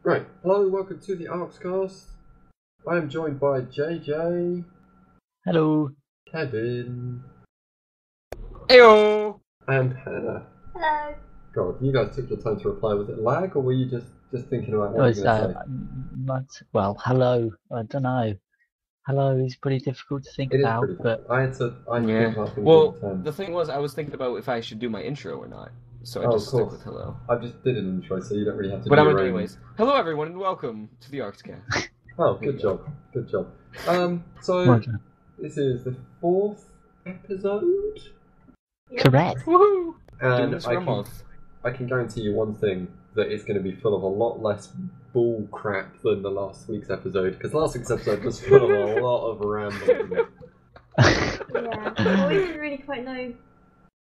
Right, hello, welcome to the Arcscast. I am joined by JJ, Hello. Kevin, Heyo! and Hannah. Hello. God, you guys took your time to reply. Was it lag, or were you just thinking about what you were going to say? Hello. I don't know. Hello is pretty difficult to think It is about, pretty but difficult. I had to think about things Well, all the time. the thing was, I was thinking about if I should do my intro or not, so I Oh, just of stuck course. with hello. I just did an intro, so you don't really have to But do I'm your gonna do own. anyways. Hello, everyone, and welcome to the Arcscast. Oh, There good you go. job. Good job. So, Roger. this is the 4th episode, Correct. Woohoo! Doing and this for a month. I can guarantee you one thing, that it's going to be full of a lot less bull crap than the last week's episode, because last week's episode was full of a lot of rambling. Yeah. Well, we didn't really quite know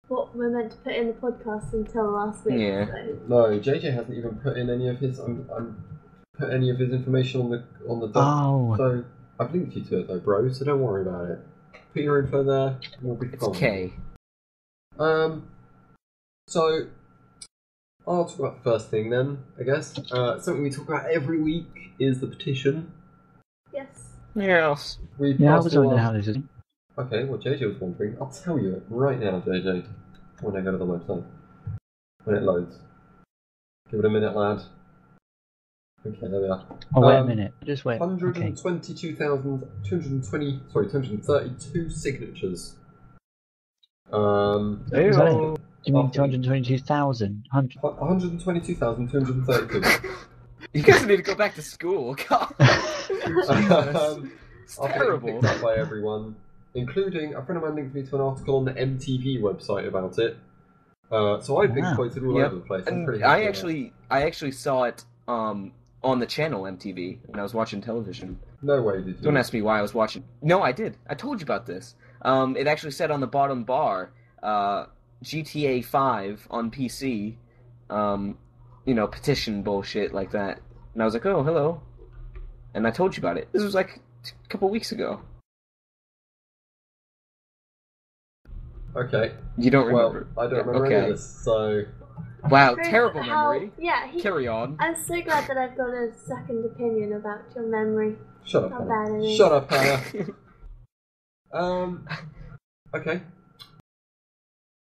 what we're meant to put in the podcast until last week. Yeah. So. No, JJ hasn't even put in any of his put any of his information on the doc. Oh. So I've linked you to it though, bro. So don't worry about it. Put your info there. We'll be It's fine. K. So I'll talk about the first thing then, I guess. Something we talk about every week is the petition. Yes. Yes. We Yeah, I passed was all wondering our- how this is. Okay, well, JJ was wondering. I'll tell you it right now, JJ, when I go to the website. When it loads. Give it a minute, lad. Okay, there we are. Oh, wait a minute. Just wait. Okay. 232 signatures. Is that it? Heyo! Do you mean Okay. 222,000? 122,232. You guys need to go back to school. God. Jesus. It's I've been terrible. picked up by everyone, including a friend of mine linked me to an article on the MTV website about it. So I've been Wow. quoted all Yep. over the place. I'm And pretty I happy with actually saw it on the channel MTV when I was watching television. that. No way did you. Don't ask me why I was watching. No, I did. I told you about this. It actually said on the bottom bar, GTA 5 on PC, petition bullshit like that. And I was like, oh, hello. And I told you about it. This was like a couple weeks ago. Okay. You don't remember? Well, I don't remember any Okay. of this, so... Wow, Great, terrible how- memory. Yeah. Carry on. I'm so glad that I've got a second opinion about your memory. Shut up, How Hannah. bad it is. Shut up, Hannah. Okay.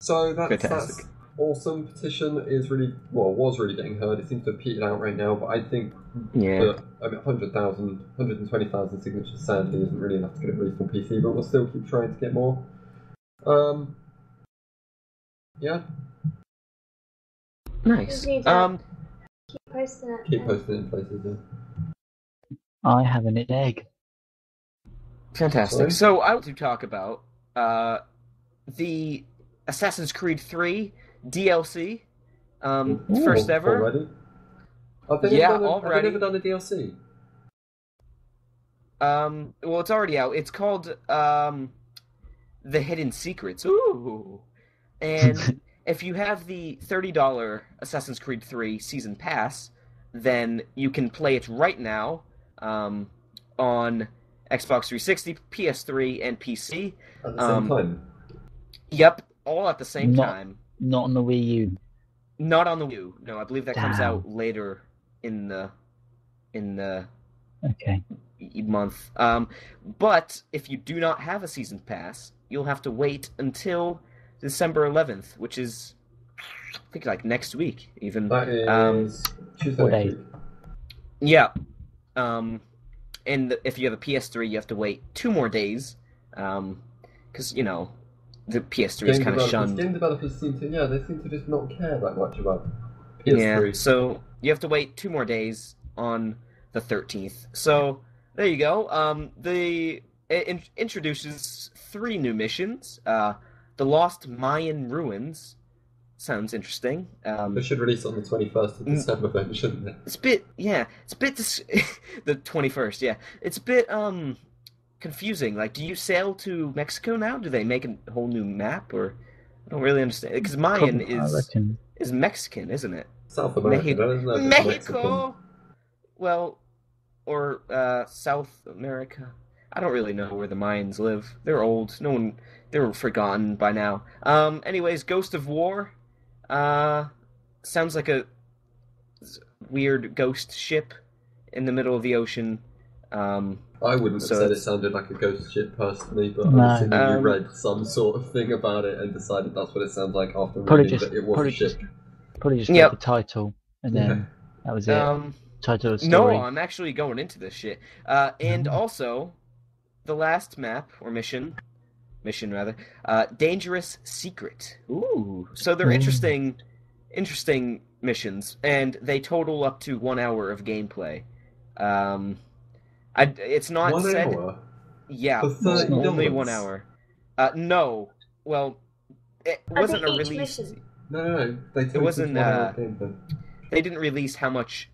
So that's Fantastic. awesome. Petition is was really getting heard. It seems to have petered out right now, but I think Yeah. that 120,000 signatures sadly isn't really enough to get it released on PC, but we'll still keep trying to get more. Yeah, Nice. Just need to keep posting it. keep posting it in places. Yeah. I have an egg. Fantastic. Sorry? So I want to talk about the Assassin's Creed 3 DLC. First Ooh, ever. already. Have they Yeah, never already. done a DLC? Well, it's already out. It's called The Hidden Secrets. Ooh. And if you have the $30 Assassin's Creed 3 Season Pass, then you can play it right now on Xbox 360, PS3, and PC. At the same time. Yep, all at the same Not- time. Not on the Wii U. Not on the Wii U. No, I believe that comes Damn. out later in the Okay. month. But if you do not have a season pass, you'll have to wait until December 11th, which is I think like next week even. That is Tuesday What next day? week. Yeah. And if you have a PS3, you have to wait 2 more days, because the PS3 is kind of shunned. Game developers seem to just not care that much about PS3. Yeah, so you have to wait 2 more days on the 13th. So there you go. It introduces 3 new missions. The Lost Mayan Ruins sounds interesting. They should release it on the 21st of December then, shouldn't they? It's a bit the 21st. Yeah, it's a bit confusing. Like, do you sail to Mexico now? Do they make a whole new map, or I don't really understand? Because Mayan Probably, I reckon. is Mexican, isn't it? South America, Mexico. isn't it? It's Mexican. Mexico. Well, or South America. I don't really know where the Mayans live. They're old. They're forgotten by now. Anyways, Ghost of War. Sounds like weird ghost ship in the middle of the ocean. I wouldn't have So said it it's- sounded like a ghost ship personally, but No. I'm assuming you Um, read some sort of thing about it and decided that's what it sounds like after Probably reading just that it was a probably ship. just Yep. read the title and Yeah. then that was it. Title of the No, story. I'm actually going into this shit. And also, the last map, or mission rather, Dangerous Secret. Ooh. So they're Ooh. interesting missions, and they total up to 1 hour of gameplay. It's not 1 said... hour? Yeah, For $30? only 1 hour. No. Well, it I wasn't think a each release... mission. No. They took wasn't, 1 hour of gameplay. They didn't release how much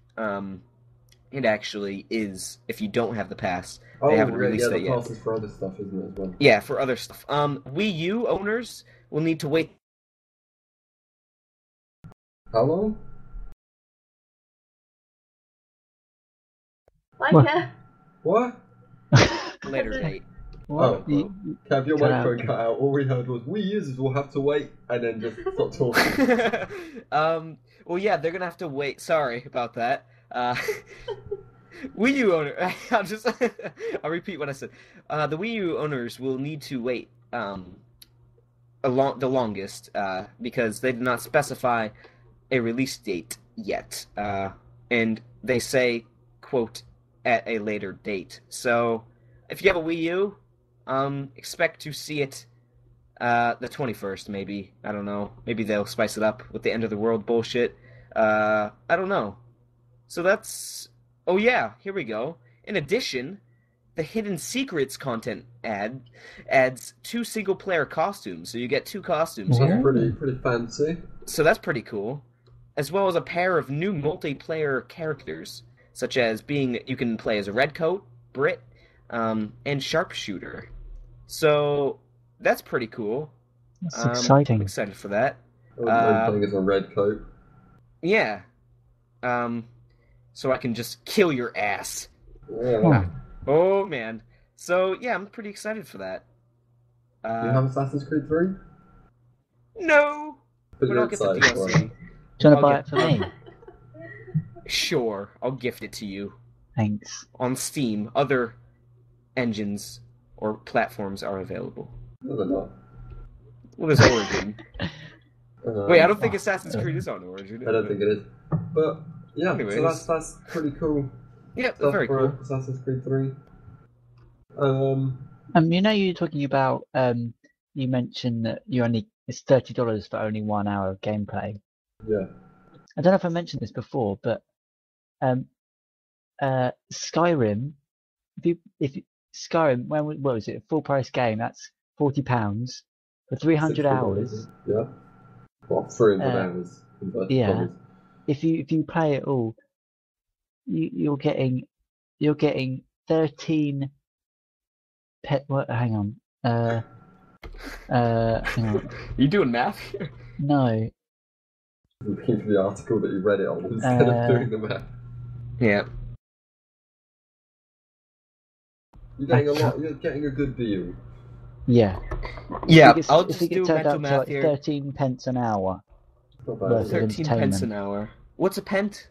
it actually is if you don't have the pass. Oh, They haven't released the it yet. pass is for other stuff, isn't it, as well? Yeah, for other stuff. Wii U owners will need to wait How long? Like What? What? a later date. Oh, You- Cav, your Cut microphone out. cut out. All we heard was, Wii users will have to wait, and then just stop talking. Well, yeah, they're gonna have to wait. Sorry about that. Wii U owner. I'll repeat what I said. The Wii U owners will need to wait the longest because they did not specify a release date yet, and they say, quote, at a later date. So, if you have a Wii U, expect to see it the 21st, maybe. I don't know. Maybe they'll spice it up with the end of the world bullshit. I don't know. So that's... Oh yeah, here we go. In addition, the Hidden Secrets content adds 2 single-player costumes. So you get 2 costumes That's here. pretty fancy. So that's pretty cool. As well as a pair of new multiplayer characters, such as you can play as a Redcoat, Brit, and Sharpshooter. So that's pretty cool. That's I'm exciting. excited for that. I wouldn't mind playing as a red coat. Yeah. So I can just kill your ass. Yeah. Oh man. So yeah, I'm pretty excited for that. Do you have Assassin's Creed 3? No. But We're you're not get the excited for DLC. it. Do you want I'll to buy get- it for me? Sure, I'll gift it to you Thanks. on Steam. Other engines or platforms are available. No, they're not. Well, there's Origin. Wait, I don't think Assassin's uh, Creed is on Origin. I don't think it is. But, yeah, Anyways. so that's pretty cool. Yeah, Stuff very for cool. Assassin's Creed 3. You know, you were talking about you mentioned that it's $30 for only 1 hour of gameplay. Yeah. I don't know if I mentioned this before, but Skyrim, Skyrim, what was it? A full price game, that's £40 for 300 $60, hours. Yeah. What, 300 Uh, hours? Inverted yeah. commas. If you play it all, you're getting 13 hang on. Hang on. You doing math here? No. Looking for the article that you read it on instead of doing the math. Yeah. You're getting a lot. You're getting a good deal. Yeah. Yeah, If it gets- I'll if just it gets do turned mental up to math like here. 13 pence an hour. Not bad. Worth is it. it? 13 pence entertainment. an hour. What's a pent?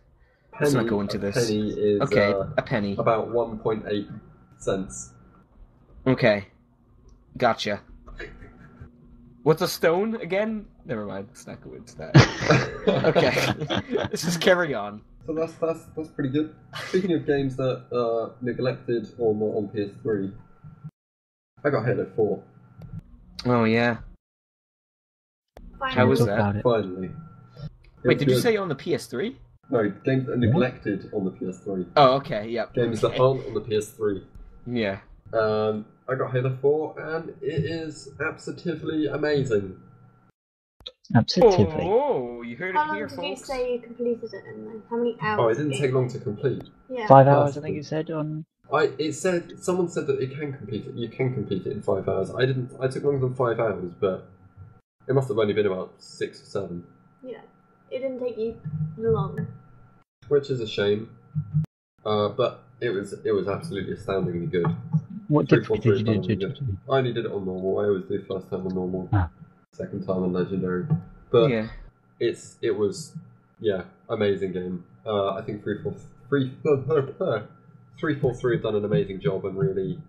Let's not go into A this. penny is Okay, a penny. about 1.8 cents. Okay. Gotcha. What's a stone again? Never mind, let's not go into that. Okay. Let's just carry on. So that's pretty good. Speaking of games that are neglected or not on PS3, I got Halo 4 Oh, yeah. How was Talk that? about it. finally. Wait, did you say on the PS3? No, games that are neglected on the PS3. Oh, okay, yep. Games that aren't on the PS3. Yeah. I got Halo 4 and it is absolutely amazing. Absolutely. Oh, you heard How it long here, did you folks. say you completed it in then? How many hours? Oh, it didn't take long to complete. Yeah. 5 hours, I think you said on. Someone said that it can complete it. You can complete it in 5 hours. I didn't. I took longer than 5 hours, but it must have only been about 6 or 7, Yeah. It didn't take you long. which is a shame. But it was absolutely astoundingly good. What 343 difficulty is did you astoundingly good. I only did it on normal. I always do first time on normal, Ah. second time on legendary. But Yeah. it was amazing game. I think 343 have done an amazing job and really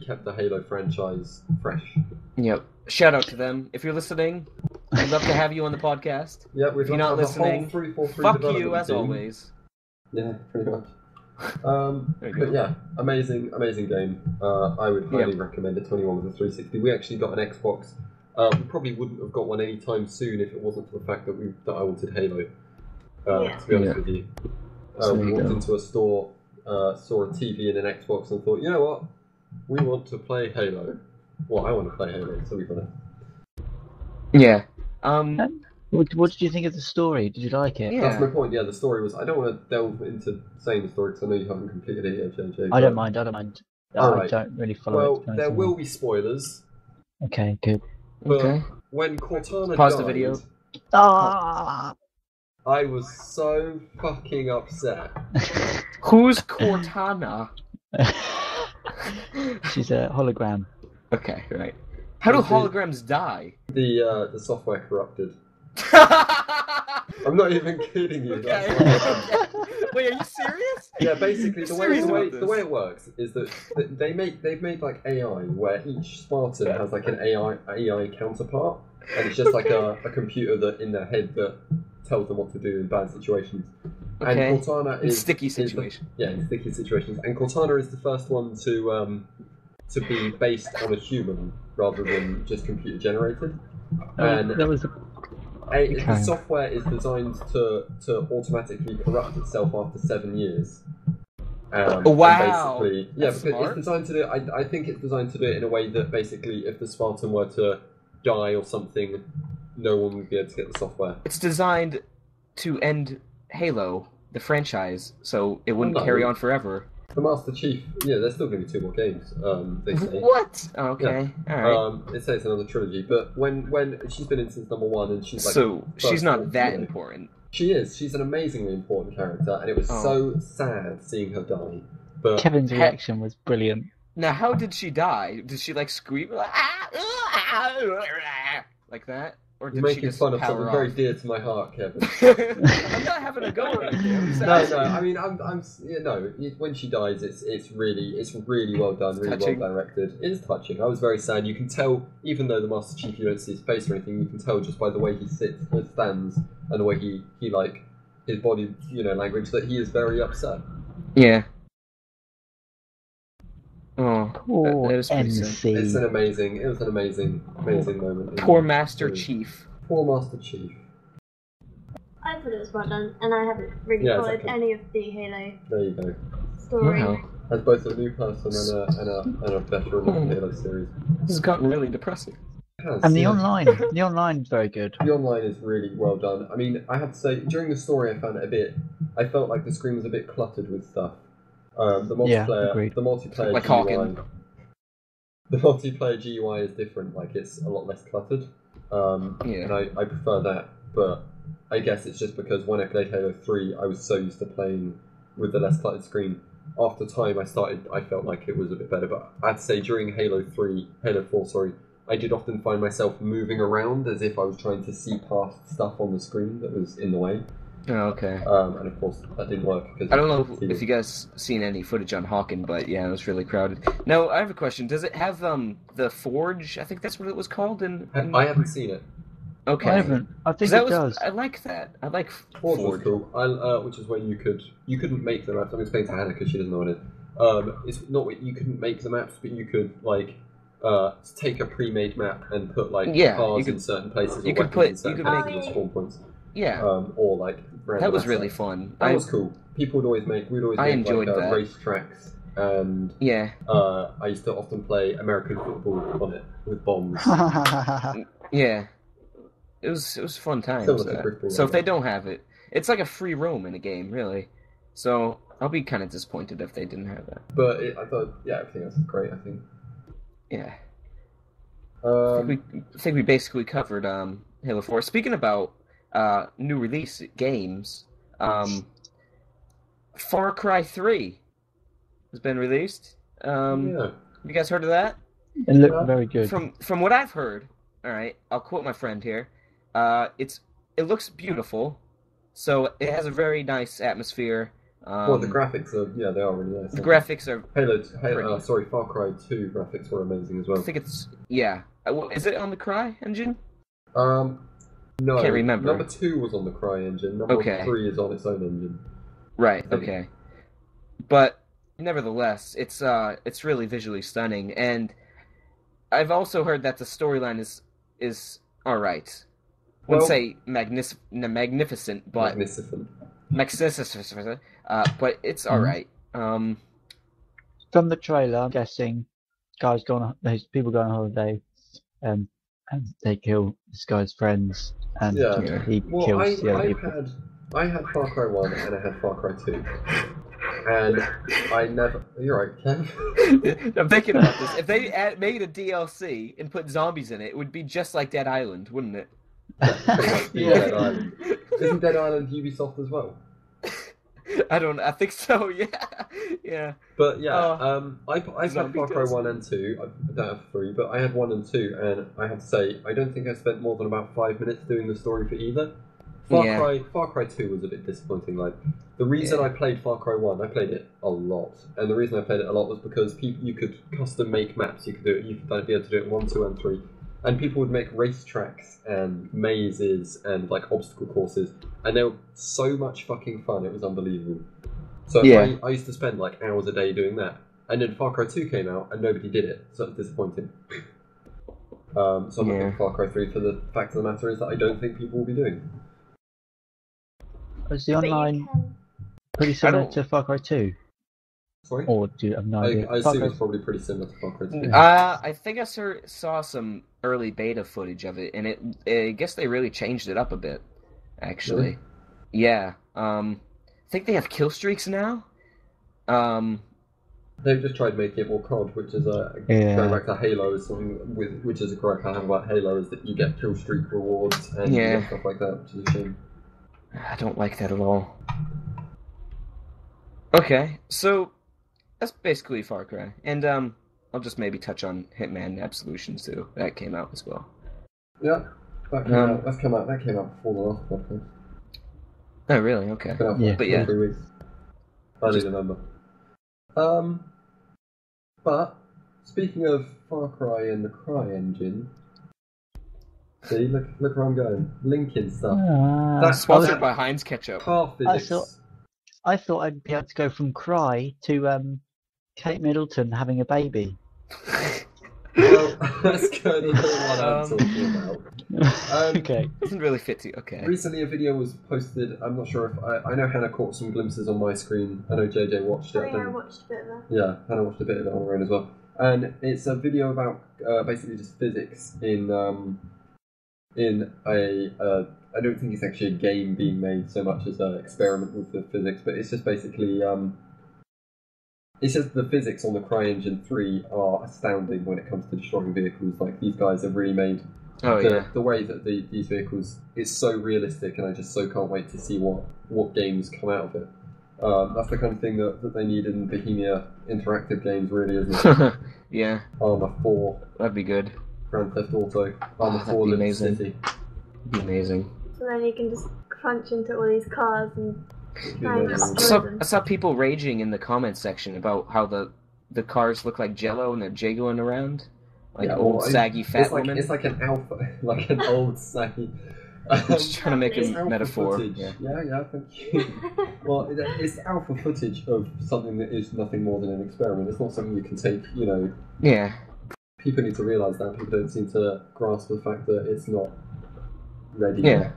kept the Halo franchise fresh. Yep. Shout out to them. If you're listening, we'd love to have you on the podcast. Yeah, if you're not listening, 343 fuck you as always. Yeah, pretty much. But yeah, amazing game. I would highly recommend it. 21 with a 360. We actually got an Xbox. We probably wouldn't have got one anytime soon if it wasn't for the fact that I wanted Halo. To be honest with you, we walked into a store, saw a TV and an Xbox, and thought, you know what, we want to play Halo. Well, I want to play Halo, so we got it. Yeah. What did you think of the story? Did you like it? Yeah. That's my point. Yeah, the story was. I don't want to delve into saying the story because I know you haven't completed it yet, JJ. I don't mind. I don't really follow it. Well, there will be spoilers. Okay, good. But when Cortana Pause died, the video. I was so fucking upset. Who's Cortana? She's a hologram. Okay, right. How do holograms die? The software corrupted. I'm not even kidding you. Okay. Wait, are you serious? Yeah, basically the way it works is that they've made like AI where each Spartan has like an AI counterpart, and it's just like a computer that in their head that tells them what to do in bad situations. Okay. And Cortana is sticky situations. In sticky situations. And Cortana is the first one to be based on a human rather than just computer generated. And the software is designed to automatically corrupt itself after 7 years. Wow! Basically, because it's designed to do. I think it's designed to do it in a way that basically, if the Spartan were to die or something, no one would be able to get the software. It's designed to end Halo, the franchise, so it wouldn't carry on forever. The Master Chief, there's still going to be 2 more games, they say. What? Okay, alright. They say it's another trilogy, but when she's been in since number 1 and she's like... So, she's not that important. She is. She's an amazingly important character, and it was so sad seeing her die. But Kevin's reaction was brilliant. Now, how did she die? Did she, like, scream like that? Or did You're making she just fun of power something off? very dear to my heart, Kevin. I'm not having a go at you. No. I mean, when she dies, it's really well done, really touching. Well directed. It is touching. I was very sad. You can tell, even though the Master Chief, you don't see his face or anything, you can tell just by the way he sits or stands and the way he like his body, language, that he is very upset. Yeah. Oh, Poor that is pretty sad. MC. It was an amazing moment. Poor Master Chief. Poor Master Chief. I thought it was well done, and I haven't really followed any of the Halo There you go. story. Wow. As both a new person and a veteran of the Halo series. This has gotten really depressing. And the online's very good. The online is really well done. I mean, I have to say, during the story, I felt like the screen was a bit cluttered with stuff. The multiplayer like GUI, Hawking. the multiplayer GUI is different. Like, it's a lot less cluttered. And I prefer that. But I guess it's just because when I played Halo 3, I was so used to playing with the less cluttered screen. After time, I felt like it was a bit better. But I'd say during Halo 4, I did often find myself moving around as if I was trying to see past stuff on the screen that was in the way. Oh, okay. And of course, that didn't work. Because I don't know if you guys seen any footage on Hawking, but yeah, it was really crowded. Now, I have a question. Does it have the Forge? I think that's what it was called. I haven't seen it. Okay. I haven't. I think it does. I like that. I like Forge was Forge. cool. Which is where you couldn't make the maps. I'm explaining to Hannah because she doesn't know what it is. It's not what you couldn't make the maps, but you could take a pre-made map and put cars in certain places. You could make spawn points. Yeah. Or like that was really fun. That was cool. We'd always make enjoyed that. race tracks, and I used to often play American football on it with bombs. Yeah. It was fun times. So if they don't have it, it's like a free roam in a game, really. So I'll be kind of disappointed if they didn't have that. But I thought, everything else is great. I think. Yeah. I think we basically covered Halo 4. Speaking about new release games, Far Cry 3 has been released. You guys heard of that? It looked very good. From what I've heard, all right, I'll quote my friend here. It looks beautiful. So it has a very nice atmosphere. Well, the graphics are, they are really nice. The graphics are... Far Cry 2 graphics were amazing as well. I think it's... Yeah. Is it on the Cry engine? No. Can't remember. Number 2 was on the Cry engine. Number 3 is on its own engine. Right, okay. But, nevertheless, it's really visually stunning, and I've also heard that the storyline is alright. I wouldn't say magnificent, but... Magnificent. But it's alright. From the trailer, I'm guessing there's people go on holiday, and they kill this guy's friends, and he kills the other people. I had Far Cry 1 and I had Far Cry 2. And I never... You're right, Kev. I'm thinking about this. If they made a DLC and put zombies in it, it would be just like Dead Island, wouldn't it? Dead Island. Isn't Dead Island Ubisoft as well? I think so, yeah. But I've had Far Cry 1 and 2, I don't have 3, but I had 1 and 2, and I have to say, I don't think I spent more than about 5 minutes doing the story for either. Far Cry 2 was a bit disappointing. Like, the reason I played Far Cry 1, I played it a lot, and the reason I played it a lot was because you could custom make maps, you could be able to do it in 1, 2, and 3, and people would make racetracks and mazes and like obstacle courses, and they were so much fucking fun, it was unbelievable. So I used to spend like hours a day doing that, and then Far Cry 2 came out and nobody did it, so it was disappointing. So I'm looking at Far Cry 3 for the fact of the matter is that I don't think people will be doing. Was the online pretty similar to Far Cry 2? Sorry? Or do you have no idea? I assume it's probably pretty similar to Far Cry 2. I think I saw some early beta footage of it, and I guess they really changed it up a bit, actually. Really? Yeah. I think they have kill streaks now. They've just tried making it more COD, which is going back to Halo, is something which is a gripe I have about Halo, is that you get kill streak rewards and stuff like that, which is a shame. I don't like that at all. Okay, so that's basically Far Cry, and I'll just maybe touch on Hitman Absolution too. That came out as well. Yeah, that came out before the last podcast. Oh, really? Okay. It's been out for 3 weeks. Early November. But speaking of Far Cry and the Cry engine, see, look where I'm going. Linking stuff. That's sponsored by Heinz Ketchup. Car physics. I thought I'd be able to go from Cry to Kate Middleton having a baby. Well, that's kind of the one I'm talking about. Okay. Doesn't really fit to you. Okay. Recently a video was posted, I'm not sure if... I know Hannah caught some glimpses on my screen. I know JJ watched it. I watched a bit of it. Yeah, Hannah watched a bit of it on her own as well. And it's a video about basically just physics in a... I don't think it's actually a game being made so much as an experiment with the physics, but it's just basically... It says the physics on the CryEngine 3 are astounding when it comes to destroying vehicles. Like, these guys have really made the way that these vehicles is so realistic, and I just so can't wait to see what games come out of it. That's the kind of thing that they need in Bohemia Interactive games, really, isn't it? Yeah. Armour 4. That'd be good. Grand Theft Auto. Armour 4 Liberty City. That'd be amazing. So then you can just crunch into all these cars and... I saw people raging in the comments section about how the cars look like Jello and they're jiggling around, like old saggy fat women. It's like an old saggy. Just trying to make a metaphor. Yeah, thank you. Well, it's alpha footage of something that is nothing more than an experiment. It's not something you can take. Yeah. People need to realise that. People don't seem to grasp the fact that it's not ready. Yeah.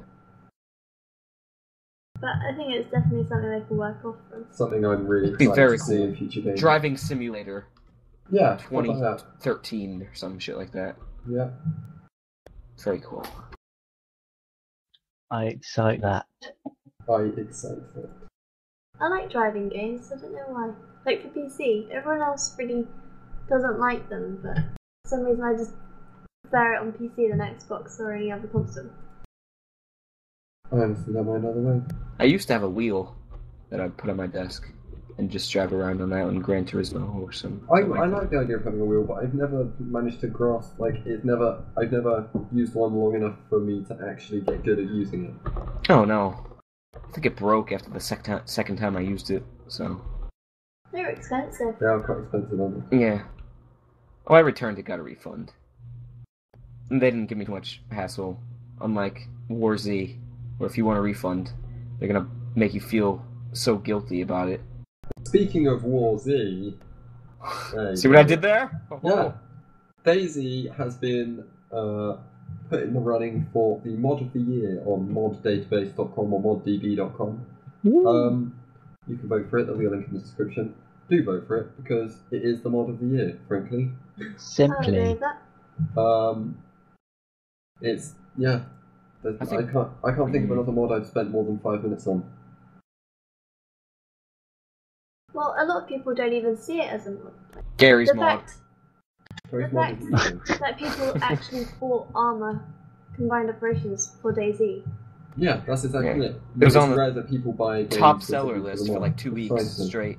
But I think it's definitely something they can work off from. Something I'm really excited to see in future games. Driving Simulator. Yeah, 2013 or some shit like that. Yeah. Very cool. I excite that. I like driving games, I don't know why. Like for PC, everyone else really doesn't like them, but for some reason I just prefer it on PC than Xbox or any other console. I understand that another way. I used to have a wheel that I'd put on my desk and just drive around on that on Gran Turismo or some. I like the idea of having a wheel, but I've never managed to grasp. I've never used one long enough for me to actually get good at using it. Oh no, think it broke after the second time I used it, so... They're expensive. They are quite expensive, aren't they? Yeah. Oh, I returned it, got a refund. And they didn't give me too much hassle, unlike War Z, where if you want a refund, they're gonna make you feel so guilty about it. Speaking of War Z... See what I did there? Oh. Yeah. DayZ has been put in the running for the mod of the year on moddatabase.com or moddb.com. You can vote for it, there'll be a link in the description. Do vote for it, because it is the mod of the year, frankly. Simply. It's, yeah. I can't think of another mod I've spent more than 5 minutes on. Well, a lot of people don't even see it as a mod. Gary's mod. The fact that people actually bought armor combined operations for DayZ. Yeah, that's exactly it. It was on the that people buy top seller list for like 2 weeks straight.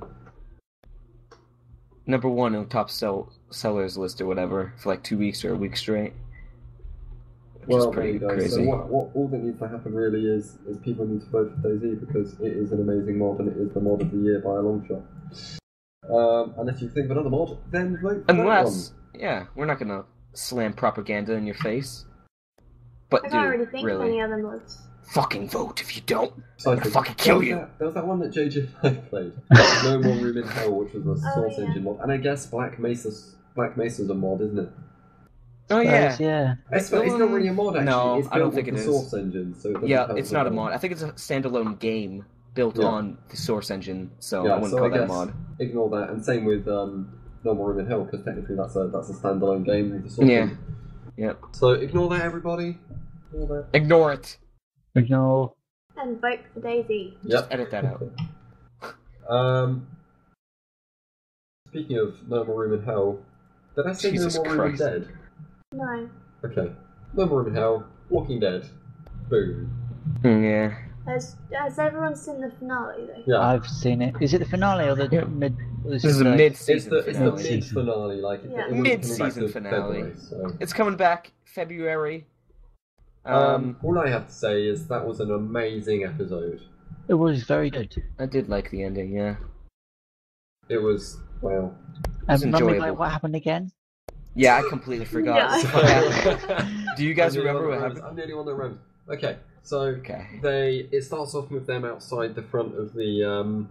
Number 1 on the top sellers list or whatever for like 2 weeks or a week straight. Which is pretty crazy. So what all that needs to happen really is people need to vote for DayZ because it is an amazing mod and it is the mod of the year by a long shot. Unless you think of another mod, then vote for that one. Yeah, we're not gonna slam propaganda in your face. But I can't really think of any other mods. Fucking vote if you don't. I'm gonna fucking kill you. There was that one that JJ played. No More Room in Hell, which was a Source Engine mod. And I guess Black Mesa's a mod, isn't it? Oh yeah. Yeah. It's not really a mod actually. No, it's I don't think it the is. Source Engine, so it's not a mod. I think it's a standalone game built on the Source Engine, so I wouldn't call that a mod. Ignore that, and same with No More Room in Hell, because technically that's a standalone game with the Source Engine. Yep. So ignore that, everybody. Ignore it. Ignore. And vote for DayZ. Just edit that out. Speaking of No More Room in Hell, did I say Jesus No More Room in Dead? No. Okay. No More Room in Hell, Walking Dead. Boom. Yeah. Has everyone seen the finale though? Yeah. I've seen it. Is it the finale or the mid? This is a mid-season finale. It's the mid-finale. Mid-season finale. So. It's coming back February. All I have to say is that was an amazing episode. It was very good. I did like the ending, yeah. It was, well... enjoyable. What happened again? Yeah, I completely forgot. Do you guys remember what happened? I'm the only one that remembers. Okay, so it starts off with them outside the front of the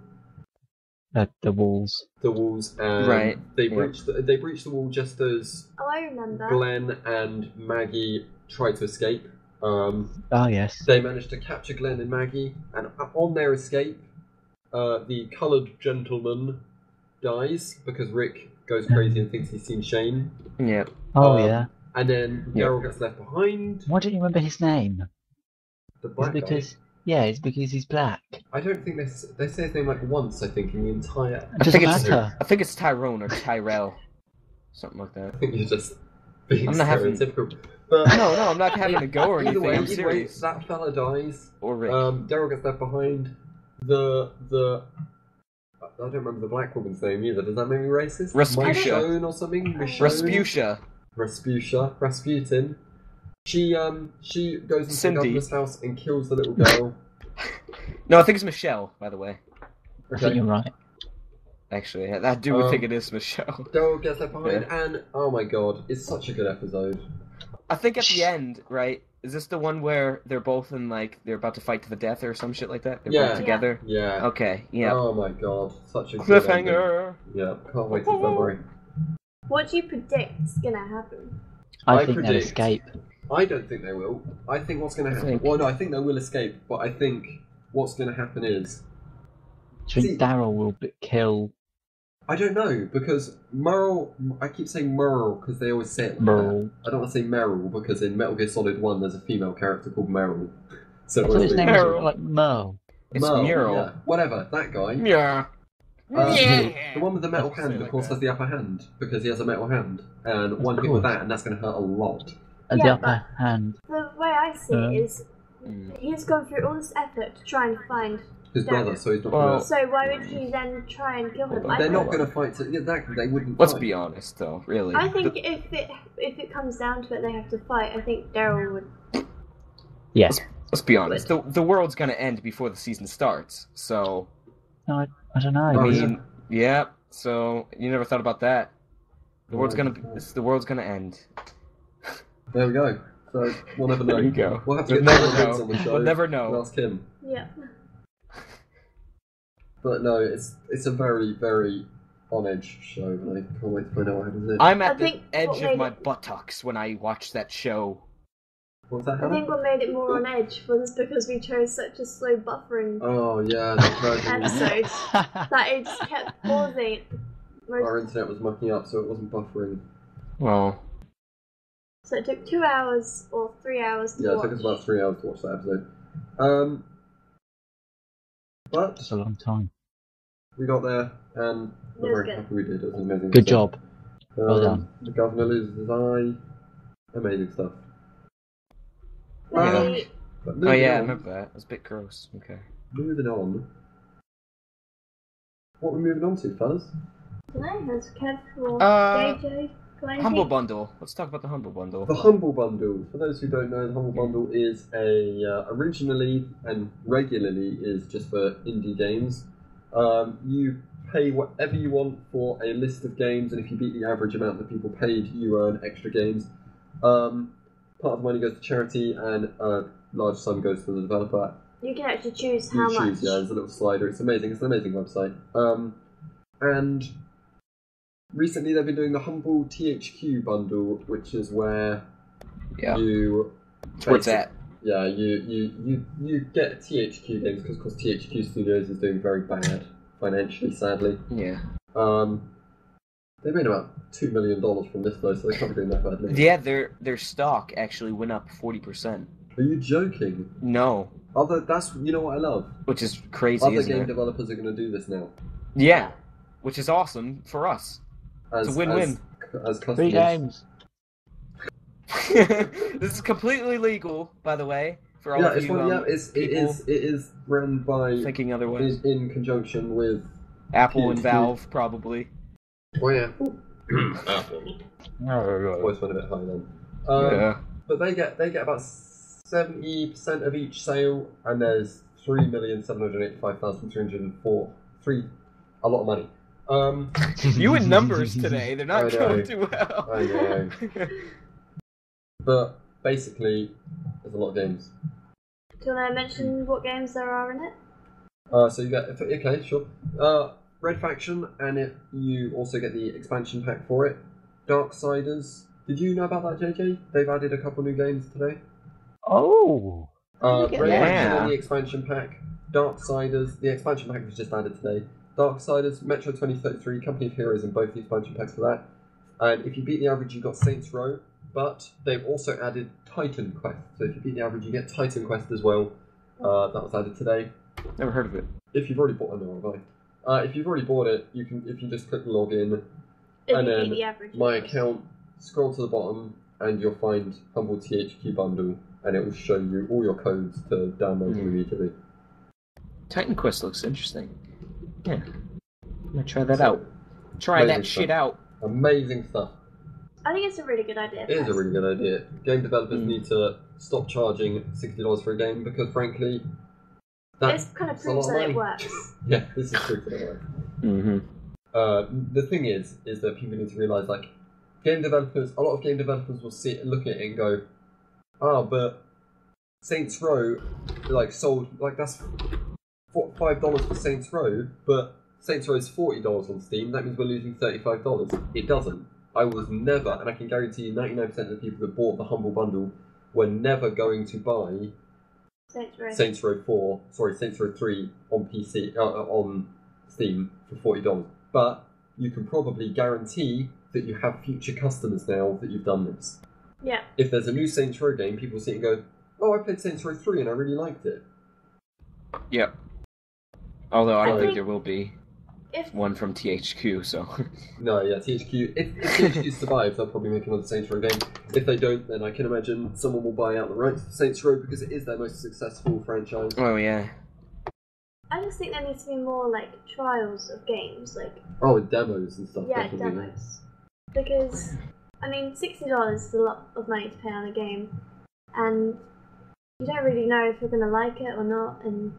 walls. The walls, and they breach the wall just as I remember. Glenn and Maggie try to escape. Yes. They managed to capture Glenn and Maggie, and on their escape, the coloured gentleman dies because Rick goes crazy and thinks he's seen Shane. Yeah. Yeah. And then Daryl gets left behind. Why don't you remember his name? The black guy. Yeah, it's because he's black. I don't think they say his name like once, I think, in the entire... It doesn't matter. I think it's Tyrone or Tyrell. Something like that. I think you're just being stereotypical. But no, I'm not having a go or anything. I'm serious. That fella dies. Or Rick. Daryl gets left behind. I don't remember the black woman's name either. Does that make me racist? Rasputia. Or something? Rasputin. She goes into the governor's house and kills the little girl. No, I think it's Michelle, by the way. I think you're right. Actually, I do think it is Michelle. Daryl gets left behind, and oh my god, it's such a good episode. I think at the end, right? Is this the one where they're both in, like, they're about to fight to the death or some shit like that? They're both together? Yeah. Okay, yeah. Oh my god, such a cliffhanger! Yeah, can't wait till February. What do you predict is gonna happen? I think they'll escape. I don't think they will. I think what's going to happen... Well, no, I think they will escape, but I think what's going to happen is... Do you think Daryl will kill... I don't know, because Merle... I keep saying Merle, because they always say it like that. I don't want to say Meryl, because in Metal Gear Solid 1 there's a female character called Meryl. So I thought his name was like Merle. It's Meryl. Yeah. Whatever, that guy. Yeah. The one with the metal hand, of course, has the upper hand, because he has a metal hand. And one hit with that, and that's going to hurt a lot. And the upper hand. The way I see it is, he's gone through all this effort to try and find his brother, so he's not going to... So why would he then try and kill him? They're not going to fight. Exactly, they wouldn't Let's fight. be honest, though, really. I think if it comes down to it, they have to fight. I think Daryl would. Yes. Let's be honest. The world's gonna end before the season starts. So. No, I don't know. I mean, yeah. So you never thought about that. The world's gonna end. There we go. So we'll never know. There you go. We'll have to get Vince on the show. We'll never know. And ask him. Yeah. But no, it's a very, very on edge show, and I can't wait to find out what happens next. I'm at the edge of my buttocks when I watch that show. What's that? I think what made it more on edge was because we chose such a slow buffering Oh yeah, that version. episode that it just kept pausing. Our internet was mucking up, so it wasn't buffering. Well. So it took 2 hours or 3 hours to watch. Yeah, it took us about 3 hours to watch that episode. But That's a long time. we got there, and we're very happy we did. It was an amazing. Good job. Well done. The governor loses his eye. Amazing stuff. Yeah. Oh yeah, I remember that. It was a bit gross. Okay. Moving on. What are we moving on to, fellas? I don't know, has Kev or JJ got anything? Humble Bundle. Let's talk about the Humble Bundle. The Humble Bundle. For those who don't know, the Humble Bundle is originally and regularly is just for indie games. You pay whatever you want for a list of games, and if you beat the average amount that people paid, you earn extra games. Part of the money goes to charity, and a large sum goes to the developer. You can actually choose how much. Yeah, there's a little slider. It's amazing. It's an amazing website. And recently they've been doing the Humble THQ bundle, which is where you... That's where it's at. Yeah, you get THQ games, because of course THQ Studios is doing very bad financially, sadly. Yeah. They made about $2 million from this though, so they can't be doing that badly. Yeah, their stock actually went up 40%. Are you joking? No. That's you know what I love? Which is crazy, Other isn't game it? developers are going to do this now. Yeah, which is awesome for us. It's a win-win. As customers. 3 games. This is completely legal, by the way, for all of you. It is run by thinking otherwise in conjunction with Apple and Valve, probably. Oh yeah, Apple. Voice went a bit high then. But they get about 70% of each sale, and there's 3,785,304. A lot of money. You in numbers today? They're not going too well. I know. But basically, there's a lot of games. Do you want to mention what games there are in it? So you get sure. Red Faction, and you also get the expansion pack for it. Darksiders. Did you know about that, JJ? They've added a couple new games today. Oh. Red Faction and the expansion pack. Darksiders. The expansion pack was just added today. Darksiders, Metro 2033, Company of Heroes, and both the expansion packs for that. And if you beat the average, you got Saints Row. But they've also added Titan Quest. So if you beat the average, you get Titan Quest as well. That was added today. Never heard of it. If you've already bought it, if you've already bought it, you can just click login, and then my account, scroll to the bottom, and you'll find Humble THQ Bundle, and it will show you all your codes to download immediately. Titan Quest looks interesting. Yeah, I'm gonna try that out. Try that shit out. Amazing stuff. I think it's a really good idea. It is a really good idea. Game developers need to stop charging $60 for a game, because frankly, this kind of proves that it works. Yeah, this is proof that it works. Mm-hmm. The thing is that people need to realise, like, a lot of game developers will look at it and go, but Saints Row, sold, that's $5 for Saints Row, but Saints Row is $40 on Steam, that means we're losing $35. It doesn't. I was never, and I can guarantee you 99% of the people that bought the Humble Bundle were never going to buy Saints Row 3 on PC, on Steam for $40. But you can probably guarantee that you have future customers now that you've done this. Yeah. If there's a new Saints Row game, people see it and go, oh, I played Saints Row 3 and I really liked it. Yep. Although I don't think there will be one from THQ, so... No, yeah, THQ... If THQ survives, they'll probably make another Saints Row game. If they don't, then I can imagine someone will buy out the rights to Saints Row, because it is their most successful franchise. Oh, yeah. I just think there needs to be more, trials of games, demos and stuff. Yeah, demos. Because, $60 is a lot of money to pay on a game, and you don't really know if you're going to like it or not, and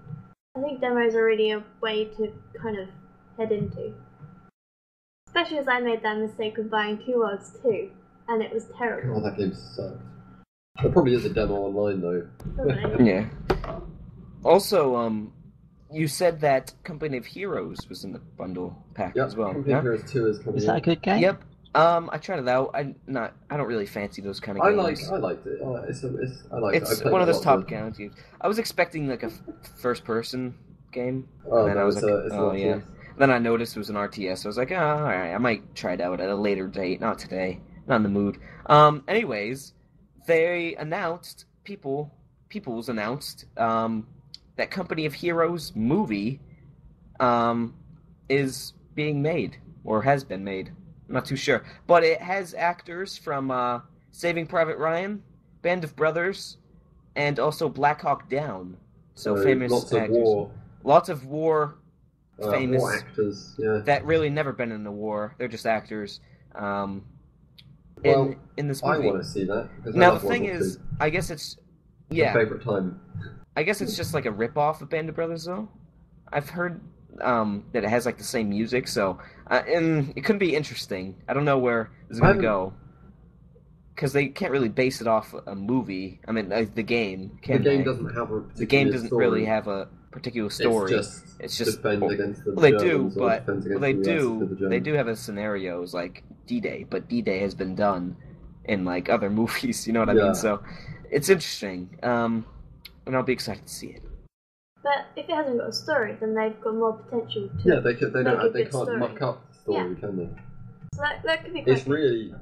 I think demos are really a way to kind of head into. Especially as I made that mistake of buying Two Worlds 2, and it was terrible. Oh, that game sucked. There probably is a demo online, though. Yeah. Also, you said that Company of Heroes was in the bundle pack as well. Company of Heroes 2 is coming. Is that a good game? Yep. I tried it out. I don't really fancy those kind of games. I liked it. It's one of those top games. I was expecting like a first-person game. Oh, and then I was like, oh yeah. Then I noticed it was an RTS. So I was like, all right, I might try it out at a later date. Not today. Not in the mood. Anyways, they announced Peoples announced that Company of Heroes movie is being made or has been made. I'm not too sure, but it has actors from Saving Private Ryan, Band of Brothers, and also Black Hawk Down. So famous actors. Lots of war famous war actors, yeah. That really never been in a war. They're just actors. In this movie. I want to see that. Now the thing is, I guess it's my favorite time. I guess it's just like a rip-off of Band of Brothers, though. I've heard that it has like the same music, so and it could be interesting. I don't know where this is going to go, because they can't really base it off a movie. I mean, the game. The game doesn't have a. The game doesn't really have a particular story. It's just defend against the they Germans do, but they do have a scenarios like D-Day, but D-Day has been done in like other movies. You know what I mean? So it's interesting, and I'll be excited to see it. But if it hasn't got a story, then they've got more potential to. Yeah, they can't muck up the story, can they? So that could be quite. It's really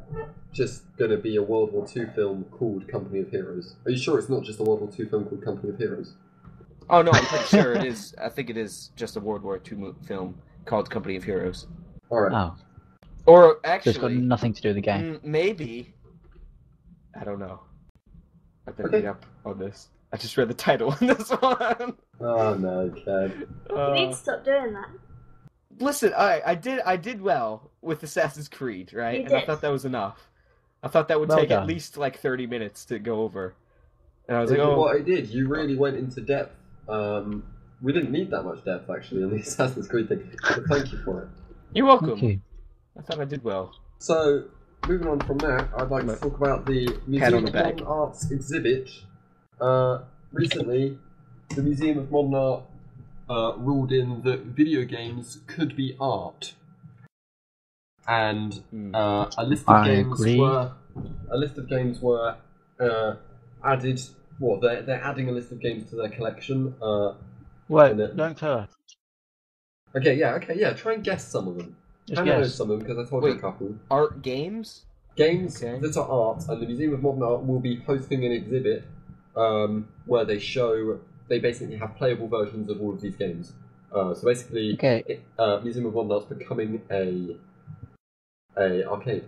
just going to be a World War II film called Company of Heroes. Are you sure it's not just a World War II film called Company of Heroes? Oh no, I'm pretty sure it is. I think it is just a World War II film called Company of Heroes. Alright. Oh. Or actually... So it's got nothing to do with the game. Maybe. I don't know. I've been reading up on this. I just read the title on this one. Oh no, Kev. You need to stop doing that. Listen, I did well with Assassin's Creed, right? And I thought that was enough. I thought that would take at least like 30 minutes to go over. And I was like, oh... What I did, you really went into depth. We didn't need that much depth, actually, on the Assassin's Creed thing. But thank you for it. You're welcome. Thank you. I thought I did well. So, moving on from that, I'd like to talk about the Museum of Modern Art's exhibit. Recently, the Museum of Modern Art ruled in that video games could be art. And a list of games were added. Well, they're adding a list of games to their collection. Wait, don't tell her. Okay. Try and guess some of them. I know some of them because I told you a couple. Art games? Games that are art, and the Museum of Modern Art will be hosting an exhibit where they basically have playable versions of all of these games. So basically, Museum of Modern Art's becoming a arcade.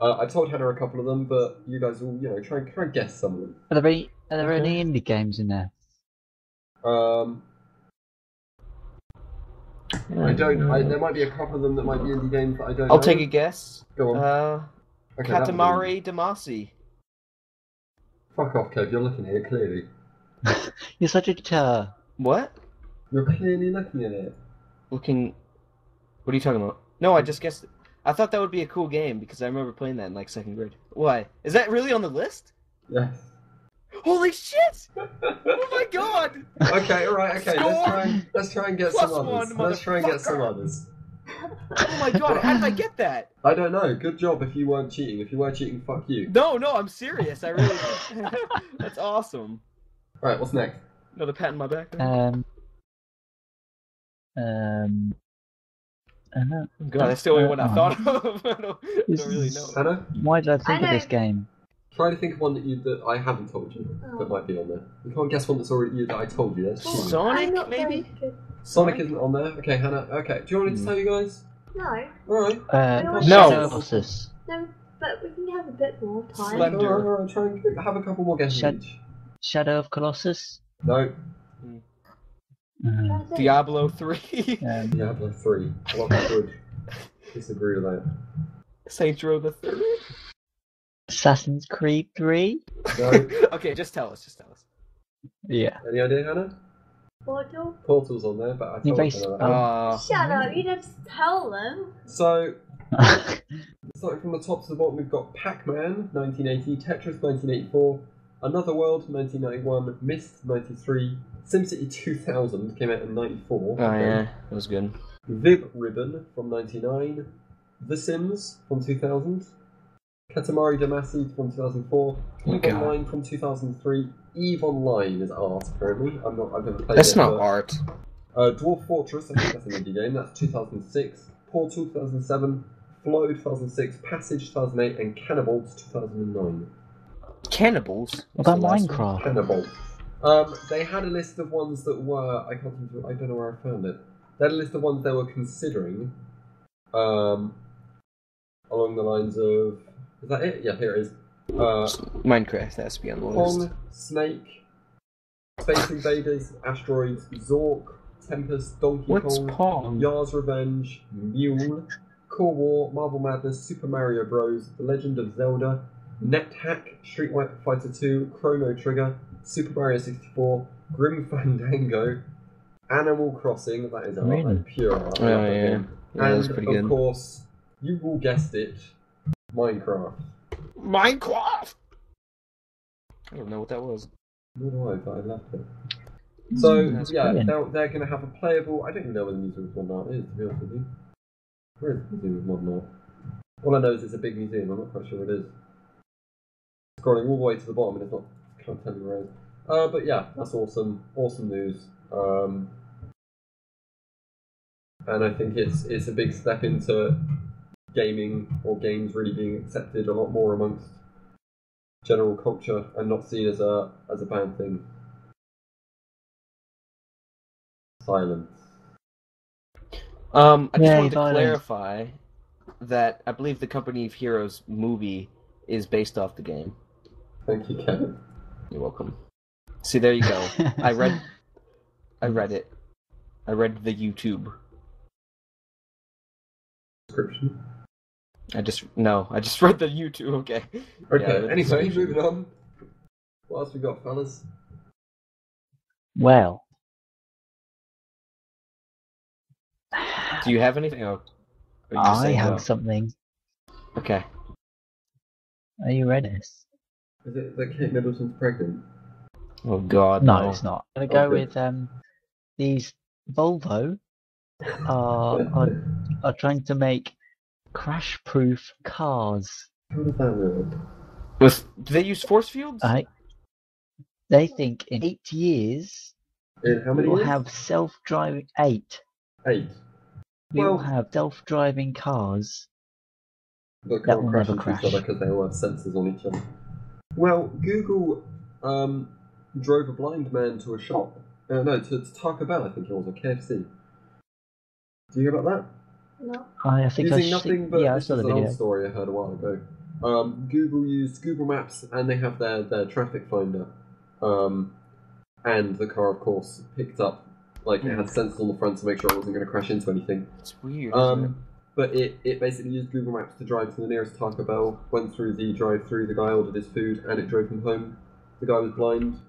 I told Hannah a couple of them, but you guys will, try and guess some of them. Are there any indie games in there? There might be a couple of them that might be indie games that I don't know. I'll take a guess. Go on. Katamari Damacy. Fuck off, Kev. You're looking at it clearly. You're such a deter. What? You're clearly looking at it. Looking... What are you talking about? No, I just guessed it. I thought that would be a cool game because I remember playing that in like 2nd grade. Why? Is that really on the list? Yes. Holy shit! Oh my god! Okay, alright, okay. Let's try and get some others. Let's try and get some others. Oh my god, how did I get that? I don't know. Good job if you weren't cheating. If you were cheating, fuck you. No, I'm serious. I really That's awesome. Alright, what's next? Another pat in my back? God, that's the only one I thought of. I don't really know. Hannah? Why did I think of this game? Try to think of one that I haven't told you that might be on there. You can't guess one that's already that I told you. That's cheating. Sonic, maybe? Sonic isn't on there. Okay, Hannah. Okay, do you want me to tell you guys? No. Alright. No. Colossus. No, but we can have a bit more time. Slender. Alright, try and have a couple more guesses each. Shadow of Colossus? No. Diablo 3. Diablo 3. A lot of would disagree with that. Saints Row the 3rd. Assassin's Creed 3? No. Okay, just tell us. Yeah. Any idea, Hannah? Portal? Portal's on there, but I told her that. Shut up, you just tell them. So, starting from the top to the bottom, we've got Pac-Man, 1980, Tetris, 1984, Another World, 1991, Myst, 93, SimCity 2000 came out in 94. Oh yeah, that was good. Vib Ribbon from 99, The Sims from 2000, Katamari Damacy from 2004, EVE Online from 2003. EVE Online is art, apparently. I've never played it. That's not art. Dwarf Fortress, I think that's an indie game, that's 2006. Portal 2007, Flow 2006, Passage 2008, and Cannibals 2009. Cannibals? What about Minecraft? Cannibals. They had a list of ones that were, I don't know where I found it. They had a list of ones they were considering, along the lines of, is that it? Yeah, here it is. Minecraft has to be on the list. Pong, Snake, Space Invaders, Asteroids, Zork, Tempest, Donkey Kong, Pong? Yar's Revenge, Mule, Core War, Marble Madness, Super Mario Bros, The Legend of Zelda, NetHack, Street Fighter 2, Chrono Trigger, Super Mario 64, Grim Fandango, Animal Crossing, that is pure art. Yeah, and pretty good. Of course, you all guessed it, Minecraft. Minecraft! I don't know what that was. Nor do I, but I left it. So, brilliant. they're going to have a playable... I don't even know where the Museum of Modern Art is, to be honest with you. Where is the Museum of Modern Art? All I know is it's a big museum, I'm not quite sure what it is. Scrolling all the way to the bottom and it's not kind of telling me where it is. But yeah, that's awesome. Awesome news. And I think it's a big step into gaming or games really being accepted a lot more amongst general culture and not seen as a bad thing. Silence. I just wanted to clarify that I believe the Company of Heroes movie is based off the game. Thank you, Kevin. You're welcome. See, there you go. I read it. I read the YouTube. Description. I just read the YouTube. Okay. Okay. Yeah, anyway, moving on. What else we got, fellas? Well. Do you have anything? Oh, I have something. Okay. Are you ready? Is it that Kate Middleton's pregnant? Oh God, no, it's not. I'm gonna go with these Volvo are trying to make crash-proof cars. How does that work? Do they use force fields? They think in 8 years how many we'll years? have self-driving 8. 8. We will have self-driving cars that will never crash crash into each other because they all have sensors on each other. Well, Google drove a blind man to a shop. To Taco Bell, I think it was, or KFC. Do you hear about that? No. I think Using nothing but I this saw is the an video. old story I heard a while ago. Google used Google Maps and they have their traffic finder. And the car, of course, picked up, like, it had sensors on the front to make sure it wasn't going to crash into anything. It's weird, isn't it? But it basically used Google Maps to drive to the nearest Taco Bell, went through the drive-thru, the guy ordered his food, and it drove him home. The guy was blind.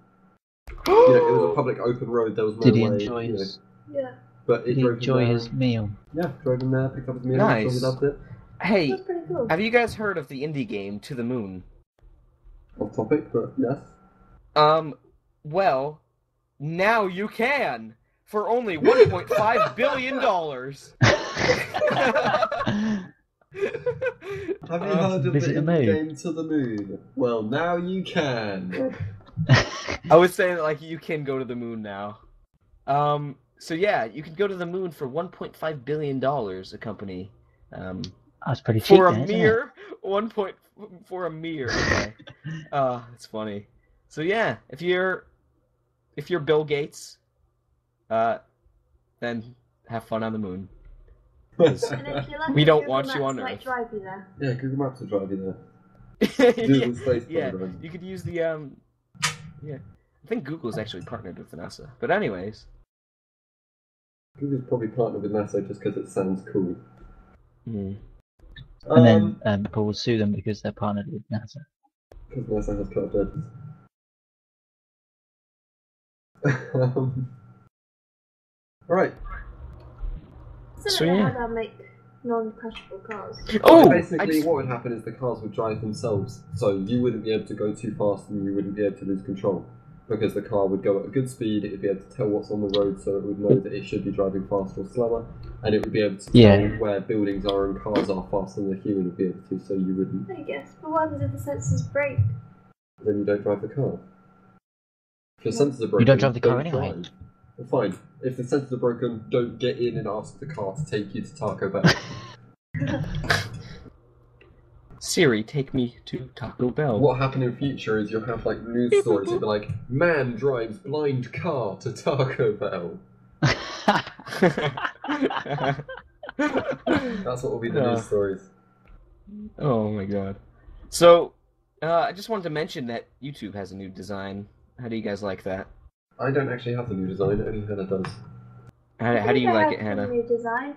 It was a public open road, there was no way. Did he enjoy his... Yeah. But Did he enjoy his meal? Yeah, drove him there, picked up his meal, nice. he loved it. Hey, That's pretty cool. Have you guys heard of the indie game To the Moon? Off topic, but yes. Well, now you can! For only $1.5 billion! Have you heard of the indie game To the Moon? Well, now you can! I was saying that, like, you can go to the moon now. So yeah, you can go to the moon for $1.5 billion, a company. That's pretty cheap. For a mere okay. It's funny. So yeah, if you're Bill Gates, then have fun on the moon. And if you're lucky, We don't Google want Maps you on might Earth. drive you there. Yeah, Google Maps will drive you there. Google Space yeah, Program. you could use the yeah. I think Google's actually partnered with NASA. But anyways. Google's probably partnered with NASA just because it sounds cool. And then Apple will sue them because they're partnered with NASA. Because NASA has curved edges. Alright. So yeah. How to make non-crashable cars. Oh! Basically, what would happen is the cars would drive themselves, so you wouldn't be able to go too fast and you wouldn't be able to lose control. Because the car would go at a good speed, it would be able to tell what's on the road, so it would know that it should be driving faster or slower, and it would be able to tell where buildings are and cars are faster than the human would be able to, so you wouldn't. I guess, but what happens if the sensors break? Then you don't drive the car. If your sensors are broken, you don't drive the car anyway. Drive. Well, fine. If the sensors are broken, don't get in and ask the car to take you to Taco Bell. Siri, take me to Taco Bell. What happened in future is you'll have like news stories. It'll be like, man drives blind car to Taco Bell. That's what will be the news stories. Oh my god. So, I just wanted to mention that YouTube has a new design. How do you guys like that? I don't actually have the new design, only Hannah does. How do you like it, Hannah? New design.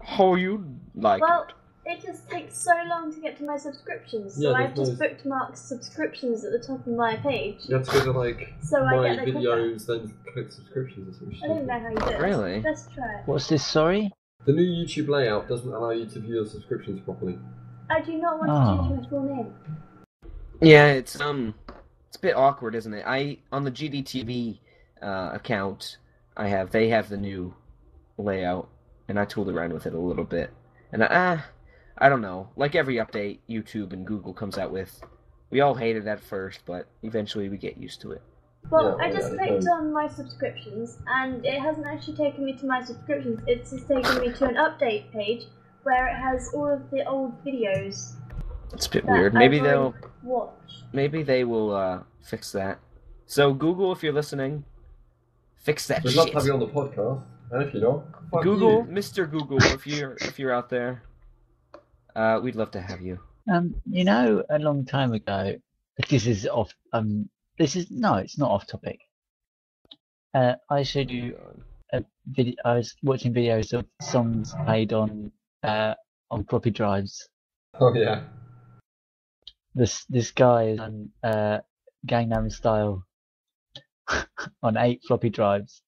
How you like it? It just takes so long to get to my subscriptions, so I've just bookmarked subscriptions at the top of my page. You have to go to like my videos, then click subscriptions or something. I don't know how you do it. Really? Let's try it. What's this, sorry? The new YouTube layout doesn't allow you to view your subscriptions properly. I do not want to change my full name. Yeah, it's a bit awkward, isn't it? On the GDTV account they have the new layout, and I tooled around with it a little bit. And I don't know. Like every update YouTube and Google comes out with, we all hate it at first, but eventually we get used to it. Well, I just clicked on my subscriptions, and it hasn't actually taken me to my subscriptions. It's just taken me to an update page where it has all of the old videos. It's a bit weird. Maybe they'll watch. Maybe they will fix that. So Google, if you're listening, fix that shit. We'd love to have you on the podcast, and if you're not, fuck Google, you. Mr. Google, if you're out there, we'd love to have you. You know, a long time ago, this is off. It's not off topic. I showed you a video. I was watching videos of songs played on floppy drives. Oh yeah. This guy is on Gangnam Style on 8 floppy drives.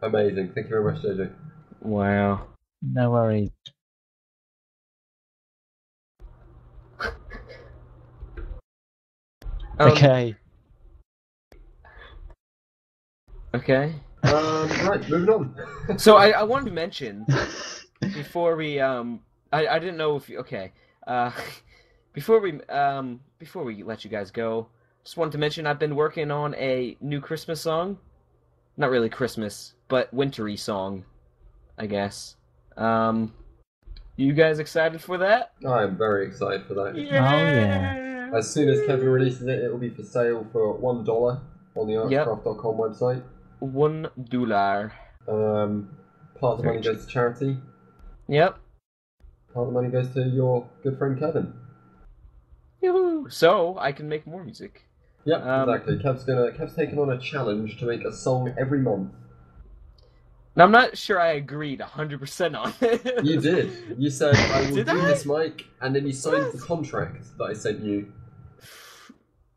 Amazing. Thank you very much, JJ. Wow. No worries. Okay. Okay. Right, moving on. So I wanted to mention before we I didn't know if before we let you guys go, just wanted to mention I've been working on a new Christmas song. Not really Christmas, but wintry song, I guess. You guys excited for that? I am very excited for that. Yeah. Oh yeah. As soon as Kevin releases it, it will be for sale for $1 on the Arcscraft.com website. $1. Part of the money goes to charity. Yep. Part of the money goes to your good friend Kevin. Yoo-hoo. So I can make more music. Yep, exactly. Kev's taken on a challenge to make a song every month. Now I'm not sure I agreed 100% on it. You did. You said I will do this, Mike, and then you signed the contract that I sent you.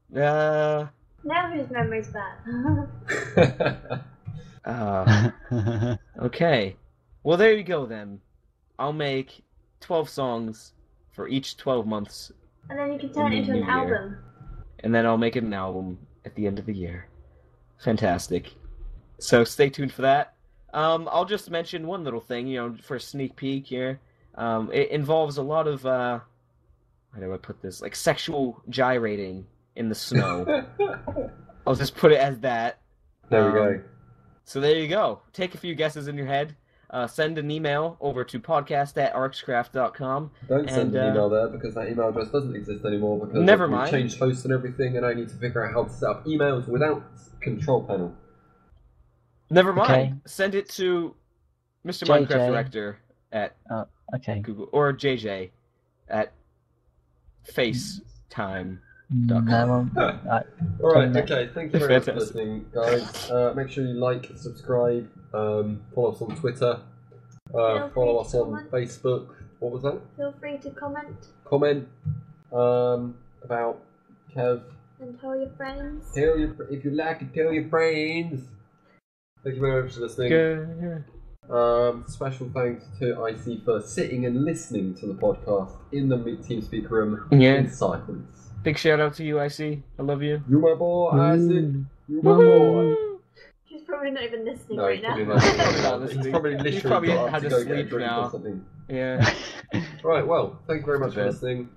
Now whose memory's bad? Okay. Well, there you go then. I'll make 12 songs for each 12 months. And then you can turn it into an album. And then I'll make it an album at the end of the year. Fantastic. So stay tuned for that. I'll just mention one little thing, for a sneak peek here. It involves a lot of, how do I put this? Like sexual gyrating in the snow. I'll just put it as that. There we go. So there you go. Take a few guesses in your head. Send an email over to podcast@arcscraft.com. Don't send an email there because that email address doesn't exist anymore because we've changed hosts and everything, and I need to figure out how to set up emails without control panel. Never mind. Okay. Send it to Mr. JJ. Minecraft Director at Google or JJ at FaceTime. No, Alright, okay, thank you very much for listening, guys. Make sure you like, subscribe, follow us on Twitter, follow us on Facebook. What was that? Feel free to comment. Comment about Kev And tell your friends. If you like it, tell your friends. Thank you very much for listening. Special thanks to IC for sitting and listening to the podcast in the TeamSpeak room in silence. Big shout out to you, IC. I love you. You my boy, IC. You my boy. He's probably not even listening No, right now. He's probably literally He's probably had to go get a sleep drink now. or something. Yeah. Right, well, thank you very much for listening.